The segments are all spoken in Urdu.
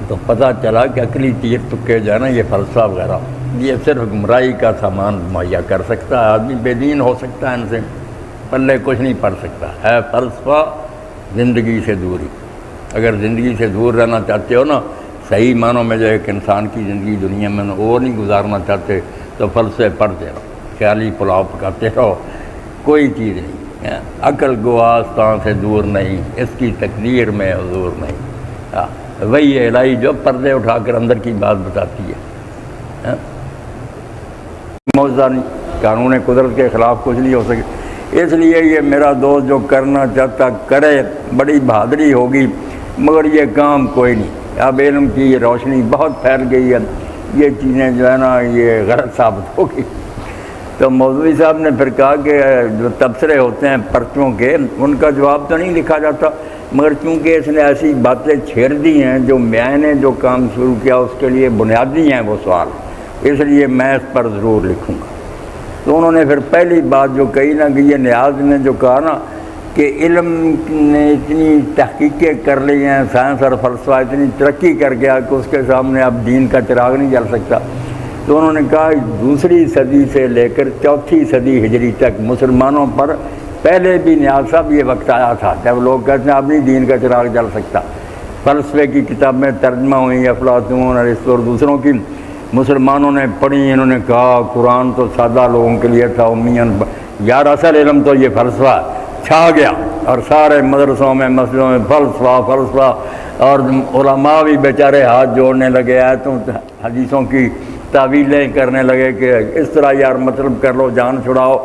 تو پتہ چلا کہ عقلی تیر تکے جو ہے نا یہ فلسفہ وغیرہ یہ صرف گمراہی کا سامان مہیا کر سکتا ہے، آدمی بے دین ہو سکتا ہے، ان سے پلے کچھ نہیں پڑ سکتا ہے۔ فلسفہ زندگی سے دوری، اگر زندگی سے دور رہنا چاہتے ہو نا، صحیح معنوں میں جو ایک انسان کی زندگی دنیا میں وہ نہیں گزارنا چاہتے تو فلسفے پڑھتے رہو، خیالی پلاؤ پکاتے رہو، کوئی چیز نہیں۔ عقل گو آستان سے دور نہیں، اس کی تقدیر میں حضور نہیں۔ وہی الہی جو پردے اٹھا کر اندر کی بات بتاتی ہے۔ معجزہ نہیں، قانون قدرت کے خلاف کچھ نہیں ہو سکے۔ اس لیے یہ میرا دوست جو کرنا چاہتا کرے، بڑی بہادری ہوگی، مگر یہ کام کوئی نہیں۔ اب علم کی یہ روشنی بہت پھیل گئی ہے، یہ چیزیں جو ہے نا یہ غلط ثابت ہوگی۔ تو مولوی صاحب نے پھر کہا کہ جو تبصرے ہوتے ہیں پرچوں کے، ان کا جواب تو نہیں لکھا جاتا، مگر چونکہ اس نے ایسی باتیں چھیڑ دی ہیں جو میں نے جو کام شروع کیا اس کے لیے بنیادی ہیں وہ سوال، اس لیے میں اس پر ضرور لکھوں گا۔ تو انہوں نے پھر پہلی بات جو کہی نا کہ یہ نیاز نے جو کہا نا کہ علم نے اتنی تحقیقیں کر لی ہیں، سائنس اور فلسفہ اتنی ترقی کر گیا کہ اس کے سامنے اب دین کا چراغ نہیں جل سکتا۔ تو انہوں نے کہا دوسری صدی سے لے کر چوتھی صدی ہجری تک مسلمانوں پر پہلے بھی نیاز صاحب یہ وقت آیا تھا جب لوگ کہتے ہیں اب نہیں دین کا چراغ جل سکتا۔ فلسفے کی کتابیں ترجمہ ہوئیں، افلاطون ارسطو اور دوسروں کی، مسلمانوں نے پڑھی، انہوں نے کہا قرآن تو سادہ لوگوں کے لیے تھا، امیاً یار اصل علم تو یہ فلسفہ چھا گیا، اور سارے مدرسوں میں مسجدوں میں فلسفہ، اور علماء بھی بیچارے ہاتھ جوڑنے لگے، آیتوں حدیثوں کی تعویلیں کرنے لگے کہ اس طرح یار مطلب کر لو جان چھڑاؤ۔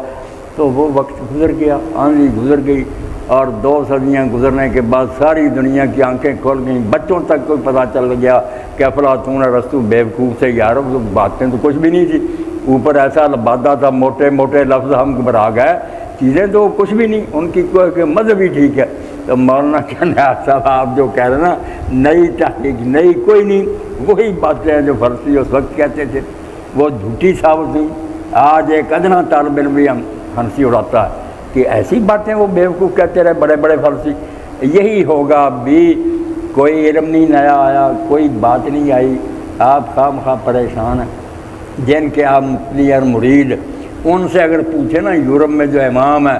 تو وہ وقت گزر گیا، آندھی گزر گئی، اور 2 صدیاں گزرنے کے بعد ساری دنیا کی آنکھیں کھل گئیں، بچوں تک کو پتہ چل گیا کہ افلاطون ارسطو بیوقوف سے یار وہ باتیں تو کچھ بھی نہیں تھی، اوپر ایسا لبادہ تھا، موٹے موٹے لفظ، ہم گھبرا گئے، چیزیں تو کچھ بھی نہیں، ان کی کوئی مذہب ہی ٹھیک ہے۔ تو مولانا نیاز صاحب آپ جو کہہ رہے ہیں نا نئی تحقیق، نئی کوئی نہیں، وہی باتیں ہیں جو فلسفی اس وقت کہتے تھے وہ جھوٹی ثابت ہوئی۔ آج ایک ادنا طالب علم بھی ہم ہنسی اڑاتا ہے کہ ایسی باتیں وہ بیوقوف کہتے رہے بڑے بڑے فلسفی۔ یہی ہوگا اب بھی، کوئی علم نہیں نیا آیا، کوئی بات نہیں آئی، آپ خواہ پریشان ہیں۔ جن کے آپ مقتدی اور مرید، ان سے اگر پوچھیں نا یورپ میں جو امام ہے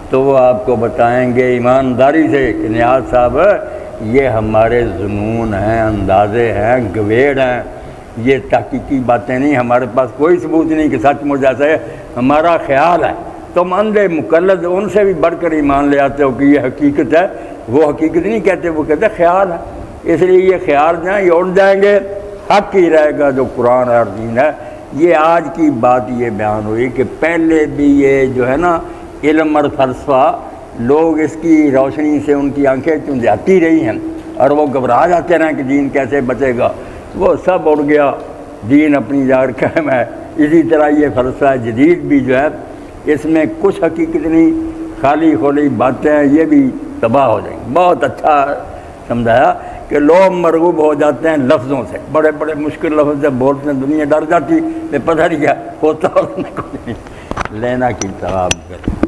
تو وہ آپ کو بتائیں گے ایمانداری سے کہ نیاز صاحب یہ ہمارے ظنون ہیں، اندازے ہیں، گویڑ ہیں، یہ تحقیقی باتیں نہیں، ہمارے پاس کوئی ثبوت نہیں کہ سچ مجھ ایسا ہے، ہمارا خیال ہے۔ تم اندھے مقلد ان سے بھی بڑھ کر ایمان لے آتے ہو کہ یہ حقیقت ہے، وہ حقیقت نہیں کہتے، وہ کہتے خیال ہے۔ اس لیے یہ خیال جو ہیں یہ اڑ جائیں گے، حق ہی رہے گا جو قرآن اور دین ہے۔ یہ آج کی بات یہ بیان ہوئی کہ پہلے بھی یہ جو ہے نا علم اور فلسفہ، لوگ اس کی روشنی سے ان کی آنکھیں چنجاتی رہی ہیں اور وہ گھبرا جاتے رہے کہ دین کیسے بچے گا، وہ سب اڑ گیا، دین اپنی جگہ قائم ہے۔ اسی طرح یہ فلسفہ جدید بھی جو ہے اس میں کچھ حقیقت نہیں، خالی خولی باتیں ہیں، یہ بھی تباہ ہو جائیں گی۔ بہت اچھا سمجھایا کہ لوگ مرغوب ہو جاتے ہیں لفظوں سے، بڑے بڑے مشکل لفظ سے بولتے ہیں، دنیا ڈر جاتی ہے، پتہ نہیں کیا ہوتا اس میں کچھ نہیں، لینا کی ثواب کرے۔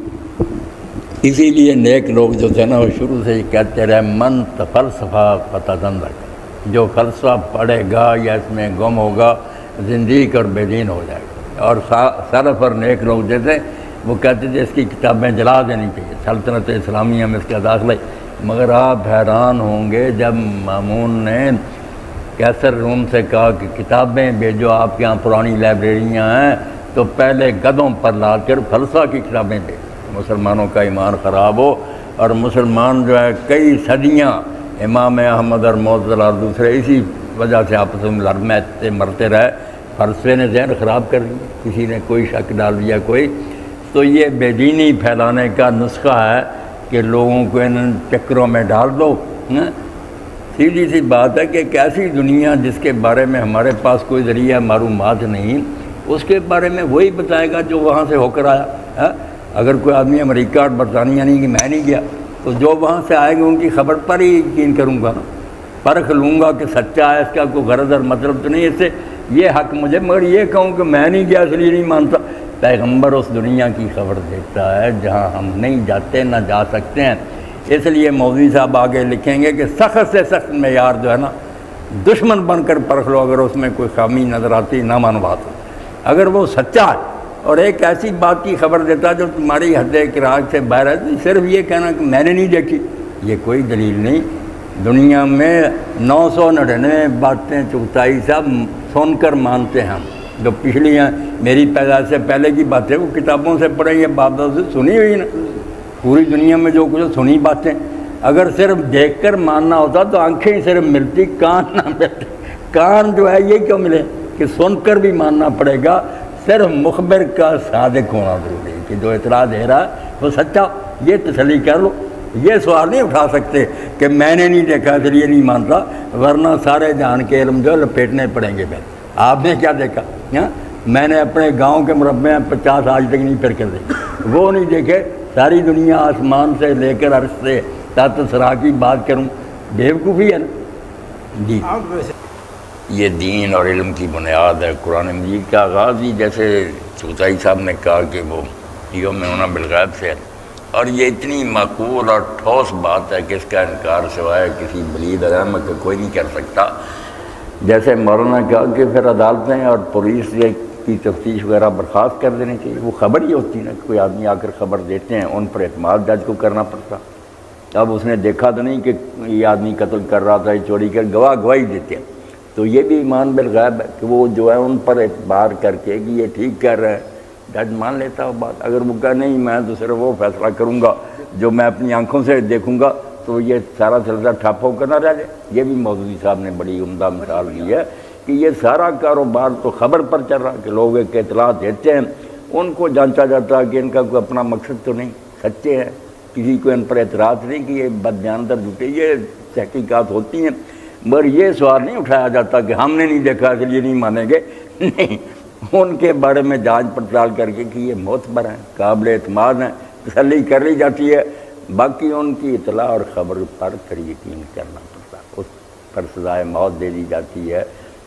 اسی لیے نیک لوگ جو تھے نا وہ شروع سے ہی کہتے رہے من فلسفہ فتزندق، جو فلسفہ پڑھے گا یا اس میں گم ہوگا زندگی اور بے دین ہو جائے گا۔ اور سلف اور نیک لوگ جیسے وہ کہتے تھے اس کی کتابیں جلا دینی چاہیے، سلطنت اسلامیہ میں اس کا داخلہ۔ مگر آپ حیران ہوں گے جب مامون نے کیسر روم سے کہا کہ کتابیں بھیجو، آپ کے ہاں پرانی لائبریریاں ہیں، تو پہلے گدھوں پر لا کر فلسفہ کی کتابیں بھیجو۔ مسلمانوں کا ایمان خراب ہو، اور مسلمان جو ہے کئی صدیاں امام احمد اور معتزلہ اور دوسرے اسی وجہ سے آپس میں لڑتے مرتے رہے، فلسفے نے ذہن خراب کر دیا، کسی نے کوئی شک ڈال دیا کوئی۔ تو یہ بے دینی پھیلانے کا نسخہ ہے کہ لوگوں کو ان چکروں میں ڈال دو۔ سیدھی سی بات ہے کہ ایک ایسی دنیا جس کے بارے میں ہمارے پاس کوئی ذریعہ معلومات نہیں، اس کے بارے میں وہی بتائے گا جو وہاں سے ہو کر آیا۔ اگر کوئی آدمی امریکہ اور برطانیہ نہیں کہ میں نہیں گیا، تو جو وہاں سے آئیں گے ان کی خبر پر ہی یقین کروں گا، پرکھ لوں گا کہ سچا ہے، اس کا کوئی غرض اور مطلب تو نہیں اس سے یہ حق مجھے، مگر یہ کہوں کہ میں نہیں گیا اس لیے نہیں مانتا۔ پیغمبر اس دنیا کی خبر دیتا ہے جہاں ہم نہیں جاتے نہ جا سکتے ہیں۔ اس لیے مولوی صاحب آگے لکھیں گے کہ سخت سے سخت معیار جو ہے نا دشمن بن کر پرکھ لو، اگر اس میں کوئی خامی نظر آتی نہ مانو بات، اگر وہ سچا ہے اور ایک ایسی بات کی خبر دیتا جو تمہاری حد ادراک سے باہر ہے، تو صرف یہ کہنا کہ میں نے نہیں دیکھی یہ کوئی دلیل نہیں۔ دنیا میں 999 باتیں چغتائی صاحب سن کر مانتے ہیں ہم، جو پچھلی ہیں میری پیدائش سے پہلے کی باتیں وہ کتابوں سے پڑھیں، یہ باپ دادا سے سنی ہوئی نا، پوری دنیا میں جو کچھ سنی باتیں، اگر صرف دیکھ کر ماننا ہوتا تو آنکھیں صرف ملتی، کان نہ ملتے۔ کان جو ہے یہ کیوں ملے کہ سن کر بھی ماننا پڑے گا، صرف مخبر کا صادق ہونا ضروری ہے کہ جو اطلاع دے رہا ہے وہ سچا، یہ تسلی کر لو۔ یہ سوال نہیں اٹھا سکتے کہ میں نے نہیں دیکھا اس لیے نہیں مانتا، ورنہ سارے جہان کے علم جو لپیٹنے پڑیں گے۔ پھر آپ نے کیا دیکھا؟ میں نے اپنے گاؤں کے مربع 50 آج تک نہیں پھر کر دیکھے، وہ نہیں دیکھے، ساری دنیا آسمان سے لے کر عرش سے تحت سرا کی بات کروں، بیوقوفی ہے نا جی۔ یہ دین اور علم کی بنیاد ہے۔ قرآن مجید کا آغاز ہی جیسے چغتائی صاحب نے کہا کہ وہ یوم ہونا بالغیب سے ہے، اور یہ اتنی معقول اور ٹھوس بات ہے کہ اس کا انکار سوائے کسی بلید علم کا کوئی نہیں کر سکتا۔ جیسے مولانا نے کہا کہ پھر عدالتیں اور پولیس کی تفتیش وغیرہ برخاست کر دینی چاہیے، وہ خبر ہی ہوتی نا، کوئی آدمی آ کر خبر دیتے ہیں، ان پر اعتماد جج کو کرنا پڑتا۔ اب اس نے دیکھا تو نہیں کہ یہ آدمی قتل کر رہا تھا، یہ چوری کر، گواہی دیتے ہیں، تو یہ بھی ایمان بالغیب ہے کہ وہ جو ہے ان پر اعتبار کر کے کہ یہ ٹھیک کر رہے ہیں، جج مان لیتا وہ بات۔ اگر وہ کہا نہیں میں تو صرف وہ فیصلہ کروں گا جو میں اپنی آنکھوں سے دیکھوں گا، تو یہ سارا سلسلہ ٹھپ ہو کر نہ رہ جائے۔ یہ بھی مودودی صاحب نے بڑی عمدہ مثال دی ہے کہ یہ سارا کاروبار تو خبر پر چل رہا کہ لوگ ایک اطلاع دیتے ہیں، ان کو جانچا جاتا ہے کہ ان کا کوئی اپنا مقصد تو نہیں، سچے ہیں، کسی کو ان پر اعتراض نہیں کہ یہ بدبیانتر جھوٹے، یہ تحقیقات ہوتی ہیں، مگر یہ سوال نہیں اٹھایا جاتا کہ ہم نے نہیں دیکھا اس لیے نہیں مانیں گے، نہیں، ان کے بارے میں جانچ پڑتال کر کے کہ یہ معتبر ہیں، قابل اعتماد ہیں، تسلی کر لی جاتی ہے، باقی ان کی اطلاع اور خبر پر پھر یقین کرنا پڑتا ہے، اس پر سزائے موت دے دی جاتی ہے،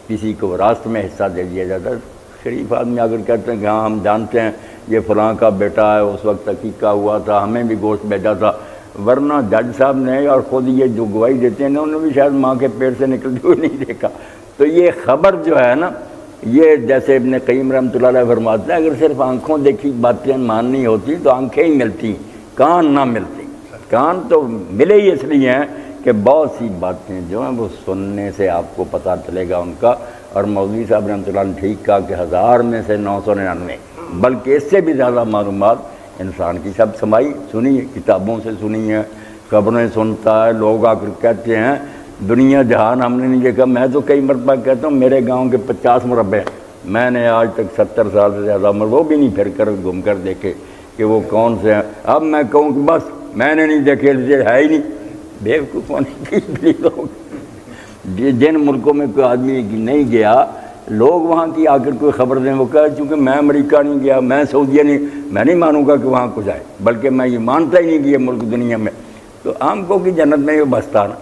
کسی کو وراثت میں حصہ دے دیا جاتا ہے۔ شریف آدمی اگر کہتے ہیں کہ ہاں ہم جانتے ہیں یہ فلاں کا بیٹا ہے، اس وقت عقیقہ ہوا تھا، ہمیں بھی گوشت بھیجا تھا، ورنہ جج صاحب نے اور خود یہ جو گواہی دیتے ہیں انہوں نے بھی شاید ماں کے پیٹ سے نکلتے ہوئے نہیں دیکھا۔ تو یہ خبر جو ہے نا، یہ جیسے ابن قیم رحمۃ اللہ علیہ فرماتے ہیں اگر صرف آنکھوں دیکھی باتیں ماننی ہوتی تو آنکھیں ہی ملتی، کان نہ ملتی۔ کان تو ملے ہی اس لیے ہیں کہ بہت سی باتیں جو ہیں وہ سننے سے آپ کو پتہ چلے گا ان کا، اور مولوی صاحب رحمۃ اللہ نے ٹھیک کہا کہ 1000 میں سے 999 بلکہ اس سے بھی زیادہ معلومات انسان کی سب سمائی سنی ہے، کتابوں سے سنی ہے، خبریں سنتا ہے، لوگ آ کر کہتے ہیں دنیا جہان ہم نے نہیں دیکھا۔ میں تو کئی مرتبہ کہتا ہوں میرے گاؤں کے 50 مربع میں نے آج تک 70 سال سے زیادہ عمر وہ بھی نہیں پھر کر گھوم کر دیکھے کہ وہ کون سے ہیں۔ اب میں کہوں کہ بس میں نے نہیں دیکھے ہے ہی نہیں، بیوقوفوں کی لوگ جن ملکوں میں کوئی آدمی نہیں گیا، لوگ وہاں کی آ کر کوئی خبر دیں، وہ کہا چونکہ میں امریکہ نہیں گیا، میں سعودیہ نہیں، میں نہیں مانوں گا کہ وہاں کچھ آئے، بلکہ میں یہ مانتا ہی نہیں کہ یہ ملک دنیا میں، تو عام کو کی جنت میں یہ بستا نا۔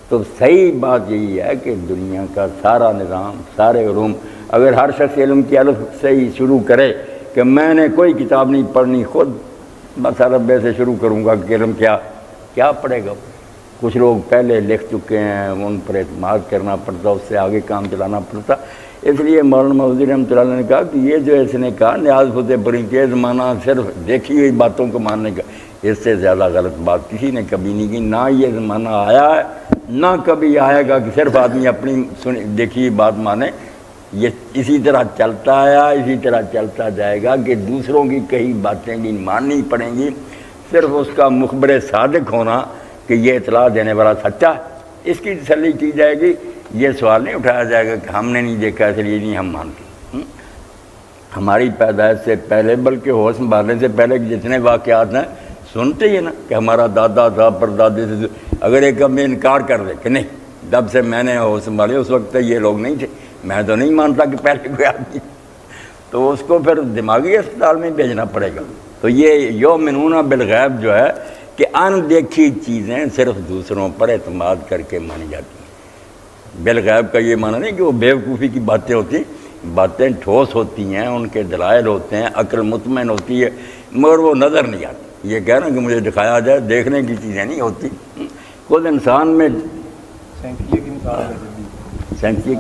تو صحیح بات یہی ہے کہ دنیا کا سارا نظام، سارے علوم، اگر ہر شخص علم کی الف سے ہی شروع کرے کہ میں نے کوئی کتاب نہیں پڑھنی، خود بس عربے سے شروع کروں گا کہ علم کیا پڑھے گا۔ کچھ لوگ پہلے لکھ چکے ہیں، ان پر اعتماد کرنا پڑتا، اس سے آگے کام چلانا پڑتا۔ اس لیے مولانا مودودی رحمۃ اللہ نے کہا کہ یہ جو اس نے کہا نیاز فتح پری کے زمانہ صرف دیکھی ہوئی باتوں کو ماننے کا، اس سے زیادہ غلط بات کسی نے کبھی نہیں کی، نہ یہ زمانہ آیا ہے نہ کبھی آئے گا کہ صرف آدمی اپنی دیکھی ہوئی بات مانے۔ یہ اسی طرح چلتا آیا، اسی طرح چلتا جائے گا کہ دوسروں کی کئی باتیں بھی ماننی پڑیں گی، صرف اس کا مخبر صادق ہونا کہ یہ اطلاع دینے والا سچا ہے، اس کی تسلی کی جائے گی۔ یہ سوال نہیں اٹھایا جائے گا کہ ہم نے نہیں دیکھا اس لیے نہیں ہم مانتے۔ ہماری پیدائش سے پہلے بلکہ ہوش سنبھالنے سے پہلے جتنے واقعات ہیں سنتے ہی نا کہ ہمارا دادا تھا، پردادے سے، اگر ایک ہمیں انکار کر دے کہ نہیں جب سے میں نے ہوش سنبھالی اس وقت یہ لوگ نہیں تھے، میں تو نہیں مانتا کہ پہلے کوئی آدمی، تو اس کو پھر دماغی اسپتال میں بھیجنا پڑے گا۔ تو یہ یؤمنون بالغیب جو ہے کہ ان دیکھی چیزیں صرف دوسروں پر اعتماد کر کے مانی جاتی ہیں۔ بالغیب کا یہ معنی نہیں کہ وہ بیوقوفی کی باتیں ہوتی ہیں، باتیں ٹھوس ہوتی ہیں، ان کے دلائل ہوتے ہیں، عقل مطمئن ہوتی ہے، مگر وہ نظر نہیں آتی۔ یہ کہنا کہ مجھے دکھایا جائے، دیکھنے کی چیزیں نہیں ہوتی۔ خود انسان میں سینسی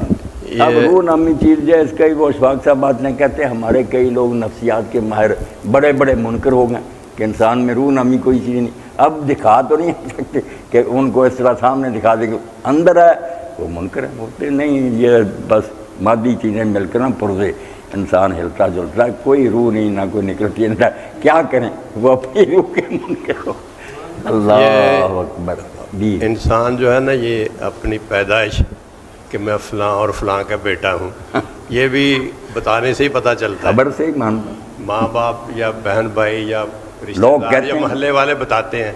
اب روح نامی چیز جو ہے اس کا ہی وہ اشفاق صاحب بات نہیں کہتے، ہمارے کئی لوگ نفسیات کے ماہر بڑے بڑے منکر ہو گئے کہ انسان میں روح نامی کوئی چیز نہیں، اب دکھا تو نہیں سکتے کہ ان کو اس طرح سامنے دکھا دیں کہ اندر ہے وہ منکر ہے، بولتے نہیں یہ بس مادی چیزیں مل کر نا پرزے انسان ہلتا جلتا ہے، کوئی روح نہیں، نہ کوئی نکلتی ہے، کیا کریں وہ اپنی روح کے منکر ہو۔ اللہ اکبر۔ جی انسان جو ہے نا یہ اپنی پیدائش کہ میں فلاں اور فلاں کا بیٹا ہوں، یہ بھی بتانے سے ہی پتہ چلتا ہے، خبر سے ہی مانتا، ماں باپ یا بہن بھائی یا رشتہ لوگ دار کہتے یا ہیں محلے والے بتاتے ہیں